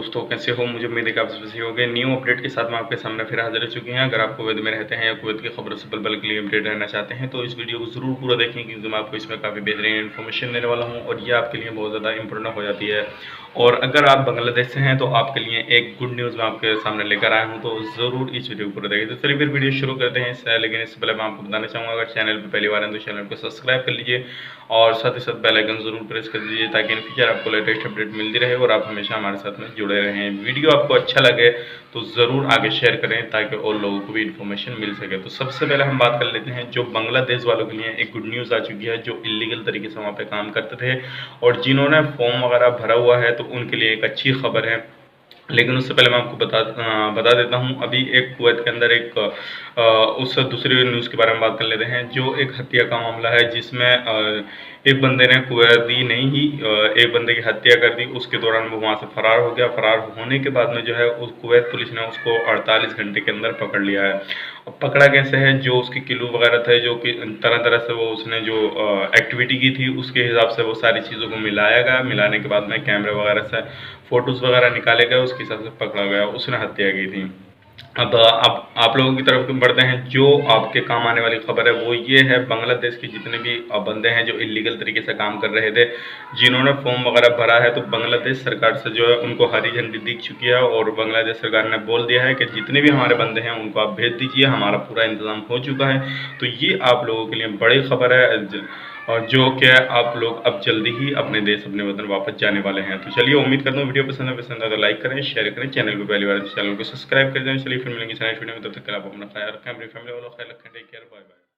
दोस्तों, कैसे हो? मुझे उम्मीद है कि आप सब सही होंगे। न्यू अपडेट के साथ मैं आपके सामने फिर हाजिर हो चुकी हैं। अगर आप कुवैत में रहते हैं या कुवैत की खबरों से पल-पल के लिए अपडेट रहना चाहते हैं तो इस वीडियो को ज़रूर पूरा देखें, क्योंकि मैं आपको इसमें काफ़ी बेहतरीन इन्फॉर्मेशन देने वाला हूँ और ये आपके लिए बहुत ज़्यादा इंपॉर्टेंट हो जाती है। और अगर आप बांग्लादेश से हैं तो आपके लिए एक गुड न्यूज़ मैं आपके सामने लेकर आया हूँ, तो ज़रूर इस वीडियो को पूरा देखें। तो चलिए फिर वीडियो शुरू करते हैं। लेकिन इससे पहले मैं आपको बताना चाहूँगा, अगर चैनल पर पहली बार हैं तो चैनल को सब्सक्राइब कर लीजिए और साथ ही साथ बेल आइकन ज़रूर प्रेस कर दीजिए, ताकि इन फ्यूचर आपको लेटेस्ट अपडेट मिलती रहे और आप हमेशा हमारे साथ में जुड़े रहें। वीडियो आपको अच्छा लगे तो ज़रूर आगे शेयर करें, ताकि और लोगों को भी इन्फॉर्मेशन मिल सके। तो सबसे पहले हम बात कर लेते हैं, जो बांग्लादेश वालों के लिए एक गुड न्यूज़ आ चुकी है, जो इलीगल तरीके से वहाँ पे काम करते थे और जिन्होंने फॉर्म वगैरह भरा हुआ है, तो उनके लिए एक अच्छी खबर है। लेकिन उससे पहले मैं आपको बता देता हूँ, अभी एक कुवैत के अंदर एक उस दूसरी न्यूज़ के बारे में बात कर लेते हैं, जो एक हत्या का मामला है, जिसमें एक बंदे ने कुवैती नहीं ही एक बंदे की हत्या कर दी। उसके दौरान वो वहाँ से फरार हो गया। फरार होने के बाद में जो है उस कुवैत पुलिस ने उसको 48 घंटे के अंदर पकड़ लिया है। अब पकड़ा कैसे है, जो उसके क्लू वगैरह थे, जो कि तरह तरह से वो उसने जो एक्टिविटी की थी, उसके हिसाब से वो सारी चीज़ों को मिलाया गया। मिलाने के बाद में कैमरे वगैरह से फ़ोटोज़ वगैरह निकाले गए, उसके हिसाब से पकड़ा गया, उसने हत्या की थी। अब आप लोगों की तरफ बढ़ते हैं। जो आपके काम आने वाली खबर है वो ये है, बांग्लादेश के जितने भी बंदे हैं जो इलीगल तरीके से काम कर रहे थे, जिन्होंने फॉर्म वगैरह भरा है, तो बांग्लादेश सरकार से जो है उनको हरी झंडी दिख चुकी है और बांग्लादेश सरकार ने बोल दिया है कि जितने भी हमारे बंदे हैं उनको आप भेज दीजिए, हमारा पूरा इंतज़ाम हो चुका है। तो ये आप लोगों के लिए बड़ी खबर है, और जो कि आप लोग अब जल्दी ही अपने देश, अपने वतन वापस जाने वाले हैं। तो चलिए, उम्मीद करता हूँ वीडियो पसंद है तो लाइक करें, शेयर करें, चैनल पर पहली बार तो चैनल को सब्सक्राइब कर दें। चलिए फिर मिलेंगे नेक्स्ट वीडियो में, तब तक के लिए आप अपना ख्याल रखें, अपनी फैमिली वालों का ख्याल रखें। Take care, bye bye.